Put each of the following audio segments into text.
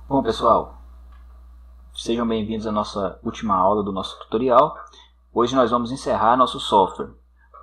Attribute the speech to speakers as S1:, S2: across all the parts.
S1: Bom, pessoal, sejam bem-vindos à nossa última aula do nosso tutorial. Hoje nós vamos encerrar nosso software.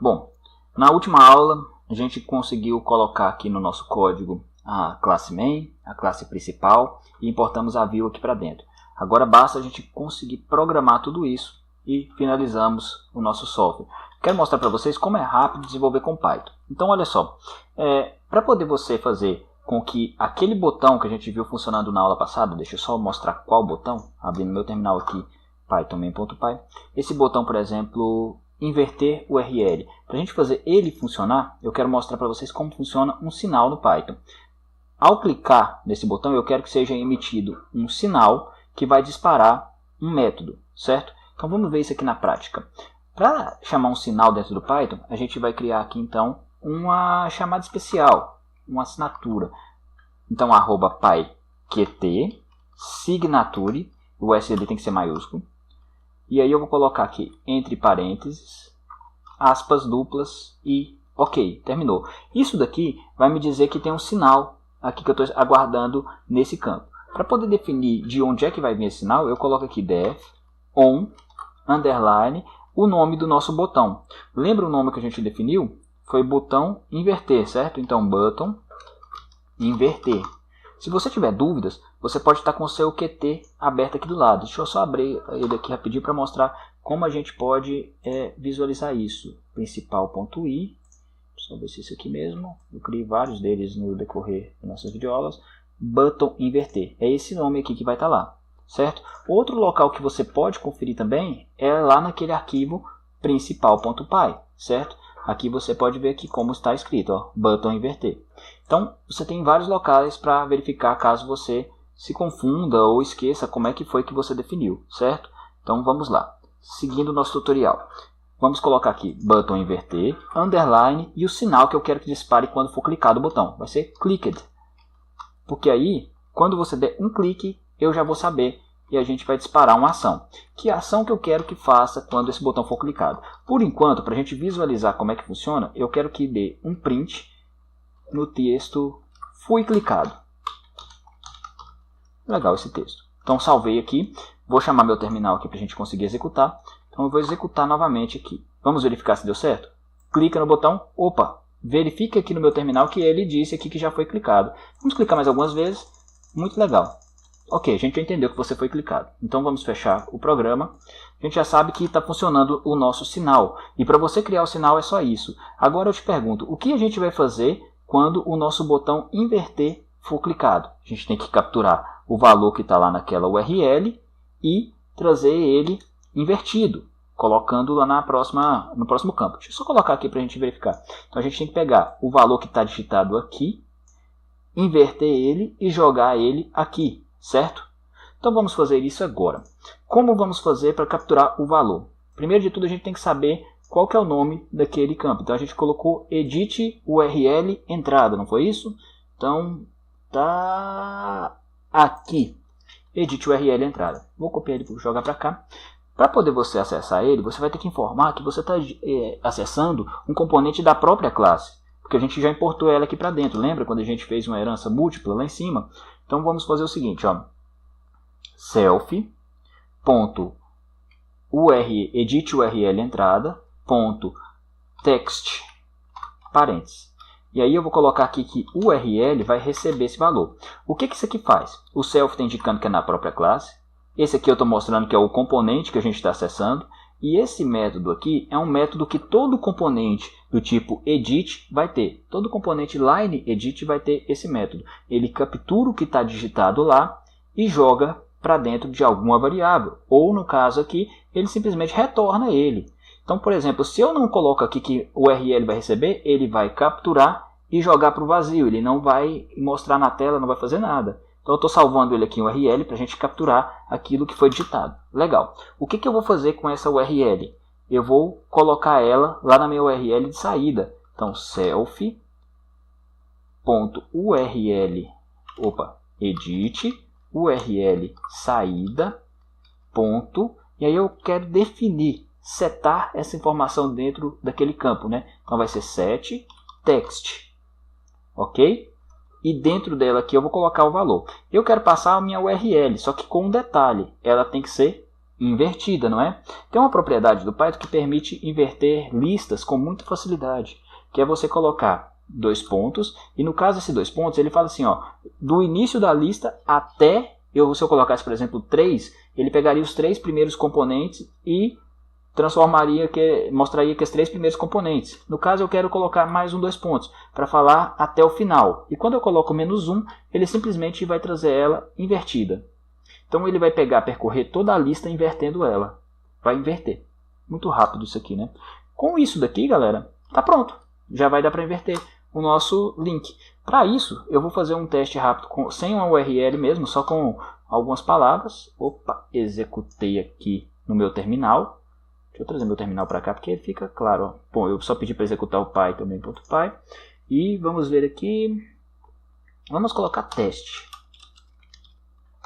S1: Bom, na última aula a gente conseguiu colocar aqui no nosso código a classe main, a classe principal, e importamos a view aqui para dentro. Agora basta a gente conseguir programar tudo isso e finalizamos o nosso software. Quero mostrar para vocês como é rápido desenvolver com Python. Então olha só, para poder você fazer com que aquele botão que a gente viu funcionando na aula passada, deixa eu só mostrar qual botão, abrindo meu terminal aqui, python.py, esse botão, por exemplo, inverter URL. Para a gente fazer ele funcionar, eu quero mostrar para vocês como funciona um sinal no Python. Ao clicar nesse botão, eu quero que seja emitido um sinal que vai disparar um método, certo? Então vamos ver isso aqui na prática. Para chamar um sinal dentro do Python, a gente vai criar aqui então uma chamada especial, uma assinatura. Então @pyqt signature, o S ali tem que ser maiúsculo, e aí eu vou colocar aqui entre parênteses, aspas duplas e ok, terminou. Isso daqui vai me dizer que tem um sinal aqui que eu estou aguardando nesse campo. Para poder definir de onde é que vai vir esse sinal, eu coloco aqui def on underline o nome do nosso botão. Lembra o nome que a gente definiu? Foi botão inverter, certo? Então button inverter. Se você tiver dúvidas, você pode estar com o seu Qt aberto aqui do lado. Deixa eu só abrir ele aqui rapidinho para mostrar como a gente pode visualizar isso. Principal.i, só ver se é isso aqui mesmo. Eu criei vários deles no decorrer das nossas videoaulas. Button inverter, é esse nome aqui que vai estar lá, certo? Outro local que você pode conferir também é lá naquele arquivo principal.py, certo? Aqui você pode ver aqui como está escrito, ó, button inverter. Então, você tem vários locais para verificar caso você se confunda ou esqueça como é que foi que você definiu, certo? Então, vamos lá. Seguindo o nosso tutorial. Vamos colocar aqui button inverter, underline e o sinal que eu quero que dispare quando for clicado o botão. Vai ser clicked. Porque aí, quando você der um clique, eu já vou saber e a gente vai disparar uma ação. Que ação que eu quero que faça quando esse botão for clicado? Por enquanto, para a gente visualizar como é que funciona, eu quero que dê um print no texto fui clicado. Legal esse texto. Então salvei aqui, vou chamar meu terminal aqui para a gente conseguir executar. Então eu vou executar novamente aqui. Vamos verificar se deu certo? Clica no botão, opa, verifica aqui no meu terminal que ele disse aqui que já foi clicado. Vamos clicar mais algumas vezes, muito legal. Ok, a gente já entendeu que você foi clicado. Então vamos fechar o programa. A gente já sabe que está funcionando o nosso sinal. E para você criar o sinal é só isso. Agora eu te pergunto, o que a gente vai fazer quando o nosso botão inverter for clicado? A gente tem que capturar o valor que está lá naquela URL e trazer ele invertido, colocando lá no próximo campo. Deixa eu só colocar aqui para a gente verificar. Então a gente tem que pegar o valor que está digitado aqui, inverter ele e jogar ele aqui. Certo? Então vamos fazer isso agora. Como vamos fazer para capturar o valor? Primeiro de tudo a gente tem que saber qual que é o nome daquele campo. Então a gente colocou edit URL entrada, não foi isso? Então tá aqui, edit URL entrada. Vou copiar ele e jogar para cá. Para poder você acessar ele, você vai ter que informar que você está acessando um componente da própria classe. Porque a gente já importou ela aqui para dentro. Lembra quando a gente fez uma herança múltipla lá em cima? Então vamos fazer o seguinte, ó, edit URL entrada, text, parênteses. E aí eu vou colocar aqui que o URL vai receber esse valor. O que isso aqui faz? O self está indicando que é na própria classe. Esse aqui eu estou mostrando que é o componente que a gente está acessando. E esse método aqui é um método que todo componente do tipo edit vai ter. Todo componente line edit vai ter esse método. Ele captura o que está digitado lá e joga para dentro de alguma variável. Ou no caso aqui, ele simplesmente retorna ele. Então, por exemplo, se eu não coloco aqui que o URL vai receber, ele vai capturar e jogar para o vazio. Ele não vai mostrar na tela, não vai fazer nada. Então eu estou salvando ele aqui em URL para a gente capturar aquilo que foi digitado. Legal. O que eu vou fazer com essa URL? Eu vou colocar ela lá na minha URL de saída. Então self.url, edit URL saída, ponto, e aí eu quero definir, setar essa informação dentro daquele campo, né? Então vai ser set text, ok? e dentro dela aqui eu vou colocar o valor. Eu quero passar a minha URL, só que com um detalhe, ela tem que ser invertida, não é? Tem uma propriedade do Python que permite inverter listas com muita facilidade, que é você colocar 2 pontos, e no caso desses 2 pontos, ele fala assim, ó, do início da lista até, se eu colocasse, por exemplo, 3, ele pegaria os 3 primeiros componentes e mostraria que os 3 primeiros componentes. No caso, eu quero colocar mais 2 pontos, para falar até o final. E quando eu coloco -1, ele simplesmente vai trazer ela invertida. Então ele vai percorrer toda a lista invertendo ela. Vai inverter. Muito rápido isso aqui, né? Com isso daqui, galera, tá pronto. Já vai dar para inverter o nosso link. Para isso, eu vou fazer um teste rápido sem uma URL mesmo, só com algumas palavras. Opa, executei aqui no meu terminal. Deixa eu trazer meu terminal para cá, porque fica claro. Ó. Bom, eu só pedi para executar o py também.py. E vamos ver aqui. Vamos colocar teste.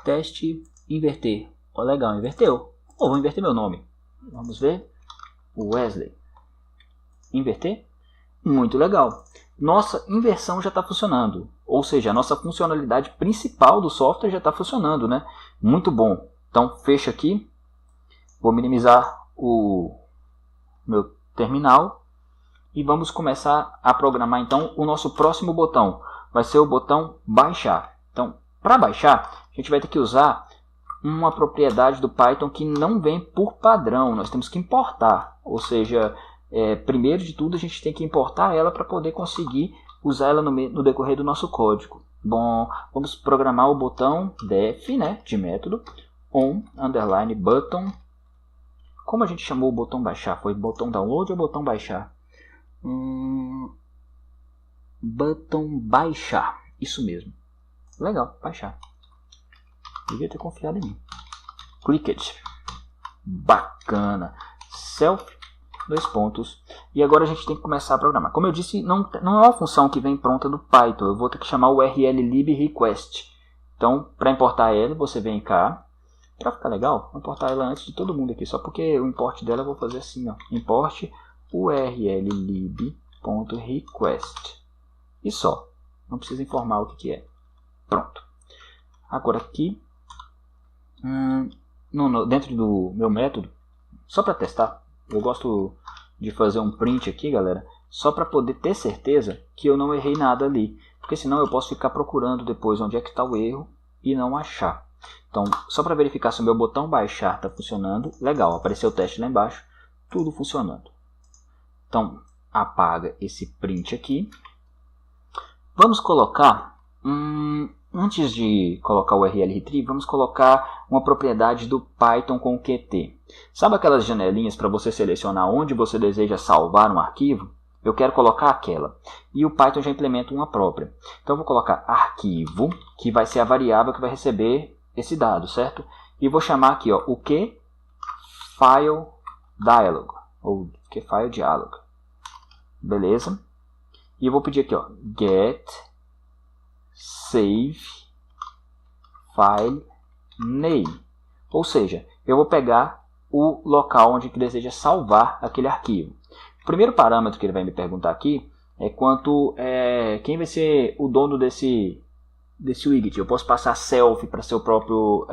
S1: Teste, inverter. Ó, legal, inverteu. Vou inverter meu nome. Vamos ver. Wesley. Inverter. Muito legal. Nossa inversão já está funcionando. Ou seja, a nossa funcionalidade principal do software já está funcionando, né? Muito bom. Então, fecha aqui. Vou minimizar o meu terminal e vamos começar a programar então o nosso próximo botão. Vai ser o botão baixar. Então, para baixar, a gente vai ter que usar uma propriedade do Python que não vem por padrão. Nós temos que importar. Ou seja, primeiro de tudo a gente tem que importar ela para poder conseguir usar ela no decorrer do nosso código. Bom, vamos programar o botão def, né, de método on_button. Como a gente chamou o botão baixar? Foi botão download ou botão baixar? Botão baixar. Isso mesmo. Legal, baixar. Devia ter confiado em mim. Clicked. Bacana. Self, 2 pontos. E agora a gente tem que começar a programar. Como eu disse, não é uma função que vem pronta do Python. Eu vou ter que chamar o url lib request. Então, para importar ela, você vem cá. Para ficar legal, vou importar ela antes de todo mundo aqui, só porque o import dela eu vou fazer assim, ó, import url lib.request e só, não precisa informar o que é. Pronto. Agora aqui, dentro do meu método, só para testar, eu gosto de fazer um print aqui, galera, só para poder ter certeza que eu não errei nada ali, porque senão eu posso ficar procurando depois onde é que está o erro e não achar. Então, só para verificar se o meu botão baixar está funcionando, legal, apareceu o teste lá embaixo, tudo funcionando. Então, apaga esse print aqui. Vamos colocar, antes de colocar o URL retrieve, vamos colocar uma propriedade do Python com Qt. Sabe aquelas janelinhas para você selecionar onde você deseja salvar um arquivo? Eu quero colocar aquela. E o Python já implementa uma própria. Então, eu vou colocar arquivo, que vai ser a variável que vai receber esse dado, certo? E vou chamar aqui, ó, o QFileDialog, ou QFileDialog. Beleza? E eu vou pedir aqui, ó, get save file name. Ou seja, eu vou pegar o local onde que deseja salvar aquele arquivo. O primeiro parâmetro que ele vai me perguntar aqui é quem vai ser o dono desse widget. Eu posso passar self para seu próprio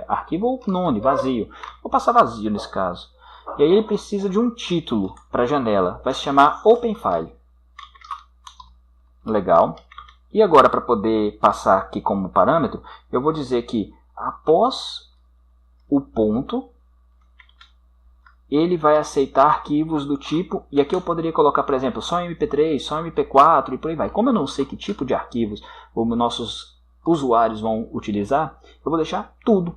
S1: arquivo ou none, vazio. Vou passar vazio nesse caso. E aí ele precisa de um título para a janela. Vai se chamar OpenFile. Legal. E agora, para poder passar aqui como parâmetro, eu vou dizer que após o ponto, ele vai aceitar arquivos do tipo, e aqui eu poderia colocar, por exemplo, só MP3, só MP4 e por aí vai. Como eu não sei que tipo de arquivos os nossos usuários vão utilizar, eu vou deixar tudo.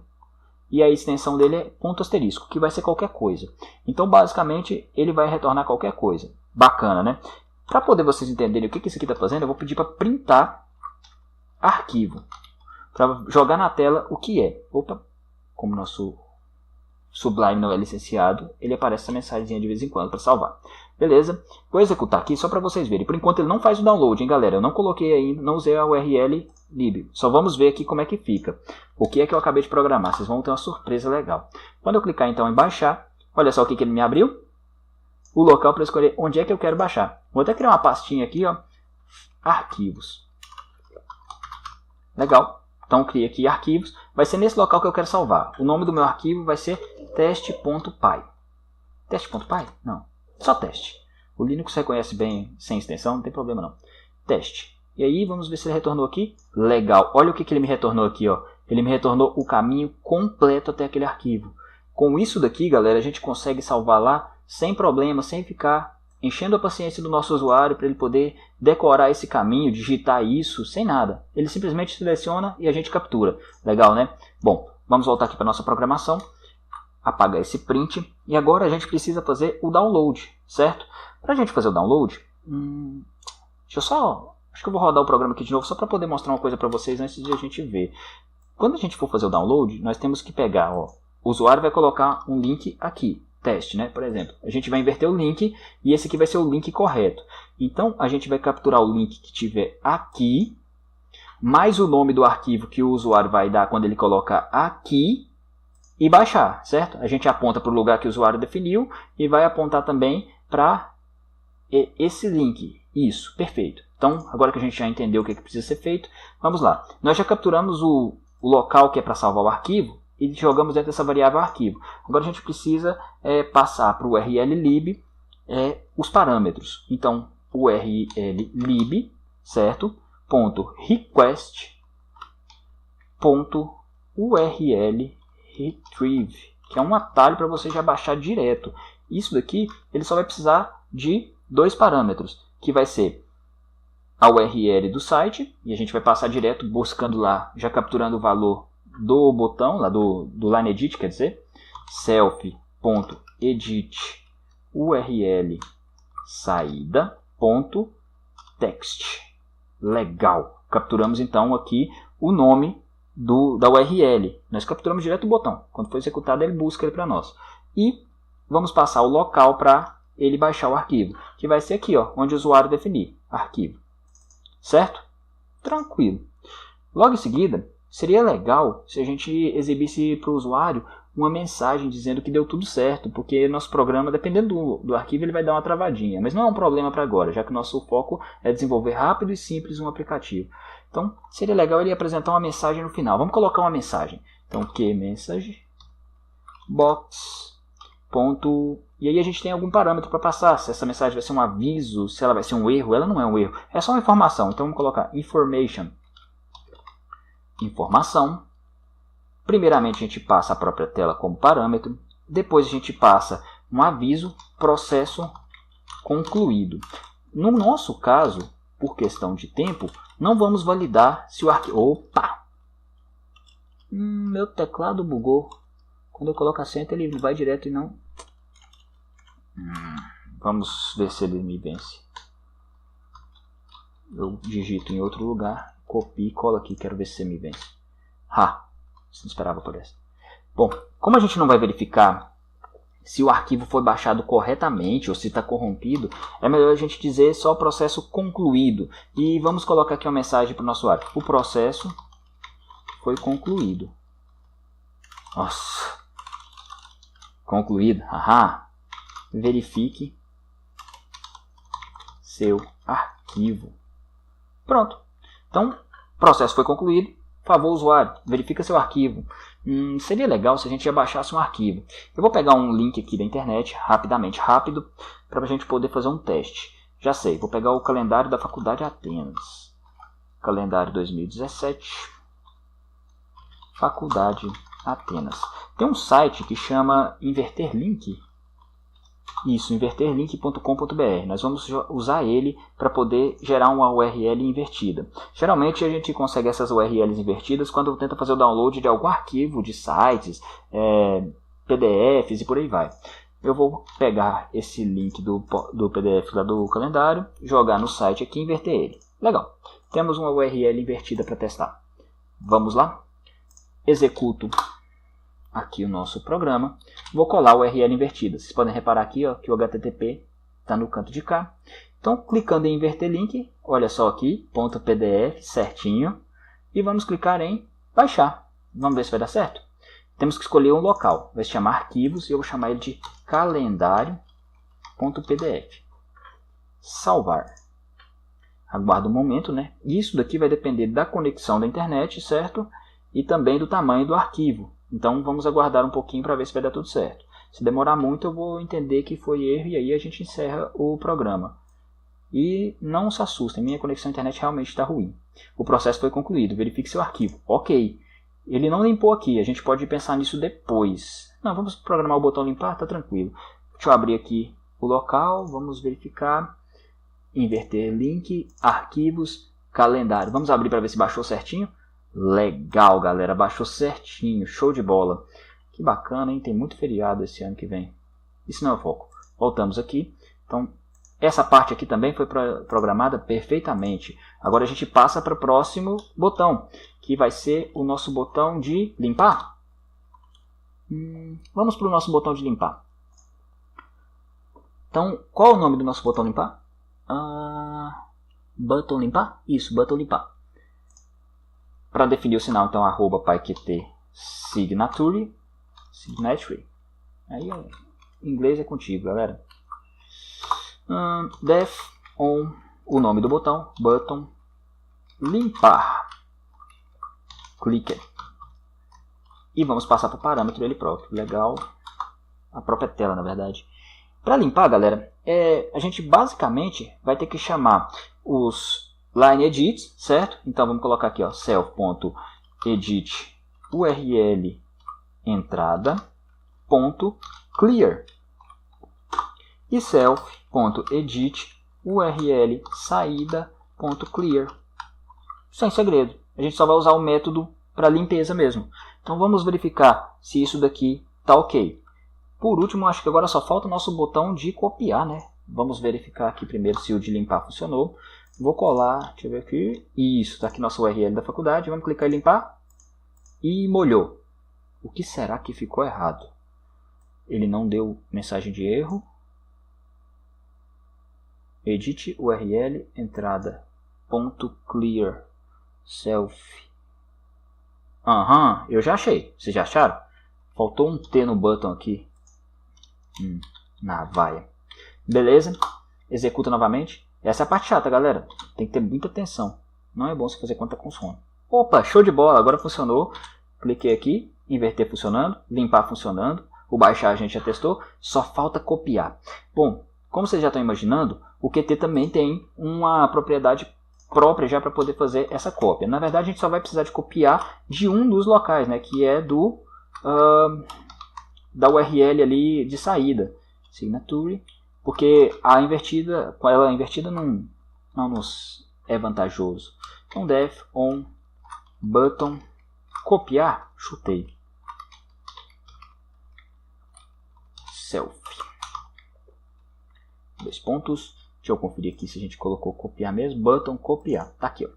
S1: E a extensão dele é ponto asterisco, que vai ser qualquer coisa. Então, basicamente, ele vai retornar qualquer coisa. Bacana, né? Para poder vocês entenderem o que isso aqui está fazendo, eu vou pedir para printar arquivo. Para jogar na tela o que é. Opa, como nosso Sublime não é licenciado, ele aparece essa mensagem de vez em quando para salvar. Beleza? Vou executar aqui só para vocês verem. Por enquanto ele não faz o download, hein, galera? Eu não coloquei ainda, não usei a URL lib. Só vamos ver aqui como é que fica. O que é que eu acabei de programar. Vocês vão ter uma surpresa legal. Quando eu clicar então em baixar, olha só o que ele me abriu. O local para escolher onde é que eu quero baixar. Vou até criar uma pastinha aqui, ó. Arquivos. Legal. Então criei aqui arquivos. Vai ser nesse local que eu quero salvar. O nome do meu arquivo vai ser teste.py. Teste.py? Não. Só teste. O Linux reconhece bem sem extensão, não tem problema não. Teste. E aí vamos ver se ele retornou aqui. Legal. Olha o que ele me retornou aqui. Ó. Ele me retornou o caminho completo até aquele arquivo. Com isso daqui, galera, a gente consegue salvar lá sem problema, sem ficar enchendo a paciência do nosso usuário para ele poder decorar esse caminho, digitar isso, sem nada. Ele simplesmente seleciona e a gente captura. Legal, né? Bom, vamos voltar aqui para a nossa programação. Apagar esse print. E agora a gente precisa fazer o download, certo? Para a gente fazer o download, deixa eu só... Acho que eu vou rodar o programa aqui de novo só para poder mostrar uma coisa para vocês antes de a gente ver. Quando a gente for fazer o download, nós temos que pegar, ó, o usuário vai colocar um link aqui, teste, né? Por exemplo, a gente vai inverter o link e esse aqui vai ser o link correto. Então, a gente vai capturar o link que tiver aqui, mais o nome do arquivo que o usuário vai dar quando ele colocar aqui e baixar, certo? A gente aponta para o lugar que o usuário definiu e vai apontar também para esse link. Isso, perfeito. Então, agora que a gente já entendeu o que precisa ser feito, vamos lá. Nós já capturamos o local que é para salvar o arquivo e jogamos dentro dessa variável arquivo. Agora a gente precisa passar para o URL lib os parâmetros. Então, URL lib, certo? .request .url retrieve, que é um atalho para você já baixar direto. Isso daqui ele só vai precisar de 2 parâmetros, que vai ser a URL do site, e a gente vai passar direto buscando lá, já capturando o valor do botão, lá do line edit, quer dizer, self.edit URL saída.text. Legal. Capturamos então aqui o nome da URL. Nós capturamos direto o botão. Quando for executado, ele busca ele para nós. E vamos passar o local para ele baixar o arquivo, que vai ser aqui, ó, onde o usuário definir, arquivo. Certo? Tranquilo. Logo em seguida, seria legal se a gente exibisse para o usuário uma mensagem dizendo que deu tudo certo, porque nosso programa, dependendo do arquivo, ele vai dar uma travadinha. Mas não é um problema para agora, já que o nosso foco é desenvolver rápido e simples um aplicativo. Então, seria legal ele apresentar uma mensagem no final. Vamos colocar uma mensagem. Então, que message box. E aí a gente tem algum parâmetro para passar. Se essa mensagem vai ser um aviso, se ela vai ser um erro. Ela não é um erro, é só uma informação. Então, vamos colocar information. Informação. Primeiramente a gente passa a própria tela como parâmetro, depois a gente passa um aviso, processo concluído. No nosso caso, por questão de tempo, não vamos validar se o arquivo... Opa! Meu teclado bugou. Quando eu coloco acento ele vai direto e não... Vamos ver se ele me vence. Eu digito em outro lugar, copio e colo aqui, quero ver se ele me vence. Não esperava por essa. Bom, como a gente não vai verificar se o arquivo foi baixado corretamente ou se está corrompido, é melhor a gente dizer só processo concluído. E vamos colocar aqui uma mensagem para o nosso usuário. O processo foi concluído. Nossa. Concluído. Verifique seu arquivo. Pronto. Então, o processo foi concluído. Por favor, usuário, verifica seu arquivo. Seria legal se a gente já baixasse um arquivo. Eu vou pegar um link aqui da internet, rápido, para a gente poder fazer um teste. Já sei, vou pegar o calendário da Faculdade Atenas. Calendário 2017. Faculdade Atenas. Tem um site que chama Inverter Link. Isso, inverterlink.com.br. Nós vamos usar ele para poder gerar uma URL invertida. Geralmente a gente consegue essas URLs invertidas quando tenta fazer o download de algum arquivo de sites, PDFs e por aí vai. Eu vou pegar esse link do PDF lá do calendário, jogar no site aqui e inverter ele. Legal. Temos uma URL invertida para testar. Vamos lá? Executo aqui o nosso programa, vou colar a URL invertida. Vocês podem reparar aqui ó, que o HTTP está no canto de cá. Então, clicando em inverter link, olha só aqui, .pdf certinho, e vamos clicar em baixar. Vamos ver se vai dar certo? Temos que escolher um local, vai se chamar arquivos e eu vou chamar ele de calendário.pdf. Salvar. Aguarda um momento, né? Isso daqui vai depender da conexão da internet, certo? E também do tamanho do arquivo. Então vamos aguardar um pouquinho para ver se vai dar tudo certo. Se demorar muito eu vou entender que foi erro e aí a gente encerra o programa. E não se assustem, minha conexão à internet realmente está ruim. O processo foi concluído, verifique seu arquivo. Ok, ele não limpou aqui, a gente pode pensar nisso depois. Não, vamos programar o botão limpar, tá tranquilo. Deixa eu abrir aqui o local, vamos verificar. Inverter link, arquivos, calendário. Vamos abrir para ver se baixou certinho. Legal, galera, baixou certinho, show de bola. Que bacana, hein? Tem muito feriado esse ano que vem. Isso não é o foco. Voltamos aqui. Então, essa parte aqui também foi programada perfeitamente. Agora a gente passa para o próximo botão, que vai ser o nosso botão de limpar. Vamos para o nosso botão de limpar. Então, qual é o nome do nosso botão limpar? Button limpar? Isso, button limpar. Para definir o sinal, então, @pyqt signature. Aí, em inglês é contigo, galera. Def on, o nome do botão, button limpar. Clique. E vamos passar para o parâmetro ele próprio. Legal. A própria tela, na verdade. Para limpar, galera, a gente basicamente vai ter que chamar os line edits, certo? Então vamos colocar aqui, ó, self.edit url entrada.clear e self.edit url saída.clear. Sem segredo, a gente só vai usar o método para limpeza mesmo. Então vamos verificar se isso daqui está ok. Por último, acho que agora só falta o nosso botão de copiar, né? Vamos verificar aqui primeiro se o de limpar funcionou. Vou colar, deixa eu ver aqui. Isso, está aqui nossa URL da faculdade. Vamos clicar em limpar. E molhou. O que será que ficou errado? Ele não deu mensagem de erro. Edit URL entrada.clear self. Eu já achei. Vocês já acharam? Faltou um T no button aqui. Na vaia. Beleza? Executa novamente. Essa é a parte chata, galera. Tem que ter muita atenção. Não é bom você fazer conta com sono. Opa, show de bola. Agora funcionou. Cliquei aqui. Inverter funcionando. Limpar funcionando. O baixar a gente já testou. Só falta copiar. Bom, como vocês já estão imaginando, o Qt também tem uma propriedade própria já para poder fazer essa cópia. Na verdade, a gente só vai precisar de copiar de um dos locais, né? Que é do... da URL ali de saída, signature, porque ela invertida não nos é vantajoso. Então def on button copiar, chutei, self, 2 pontos, deixa eu conferir aqui se a gente colocou copiar mesmo, button copiar, tá aqui, ó.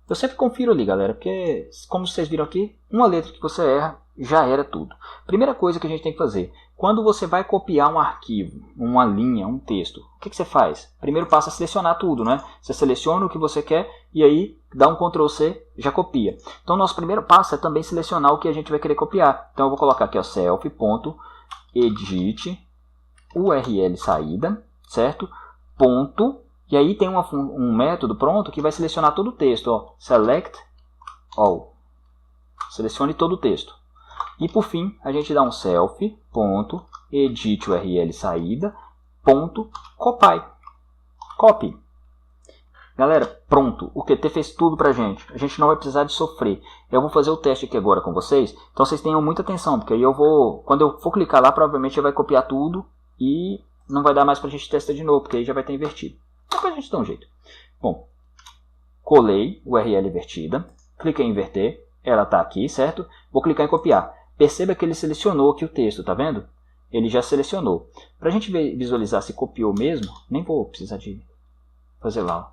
S1: Eu sempre confiro ali, galera, porque como vocês viram aqui, uma letra que você erra já era tudo. Primeira coisa que a gente tem que fazer, quando você vai copiar um arquivo, uma linha, um texto, o que você faz? Primeiro passo é selecionar tudo, né? Você seleciona o que você quer e aí dá um Ctrl C, já copia. Então nosso primeiro passo é também selecionar o que a gente vai querer copiar. Então eu vou colocar aqui, ó, self.edit url saída, certo? Ponto. E aí tem um método pronto que vai selecionar todo o texto. Ó, select all. Selecione todo o texto. E por fim, a gente dá um self.edit url saída.copy. Copy. Galera, pronto. O Qt fez tudo pra gente. A gente não vai precisar de sofrer. Eu vou fazer o teste aqui agora com vocês. Então vocês tenham muita atenção, porque aí quando eu for clicar lá, provavelmente ele vai copiar tudo e não vai dar mais pra gente testar de novo, porque aí já vai ter invertido. Depois a gente dá um jeito. Bom, colei URL invertida, cliquei em inverter, ela está aqui, certo? Vou clicar em copiar. Perceba que ele selecionou aqui o texto, tá vendo? Ele já selecionou. Para a gente visualizar se copiou mesmo, nem vou precisar de fazer lá.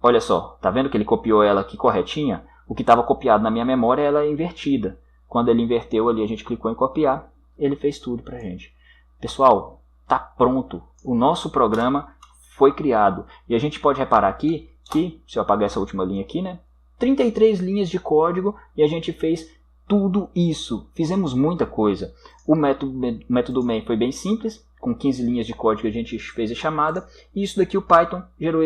S1: Olha só, tá vendo que ele copiou ela aqui corretinha? O que estava copiado na minha memória, ela é invertida. Quando ele inverteu ali, a gente clicou em copiar, ele fez tudo pra gente. Pessoal, tá pronto. O nosso programa foi criado. E a gente pode reparar aqui que, se eu apagar essa última linha aqui, né? 33 linhas de código e a gente fez tudo isso. Fizemos muita coisa. O método main foi bem simples. com 15 linhas de código que a gente fez a chamada, e isso daqui o Python gerou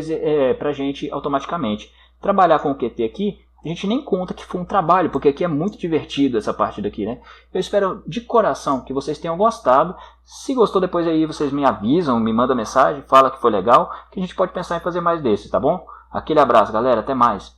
S1: para a gente automaticamente. Trabalhar com o Qt aqui, a gente nem conta que foi um trabalho, porque aqui é muito divertido essa parte daqui, né? Eu espero de coração que vocês tenham gostado. Se gostou, depois aí vocês me avisam, me mandam mensagem, fala que foi legal, que a gente pode pensar em fazer mais desses, tá bom? Aquele abraço, galera, até mais.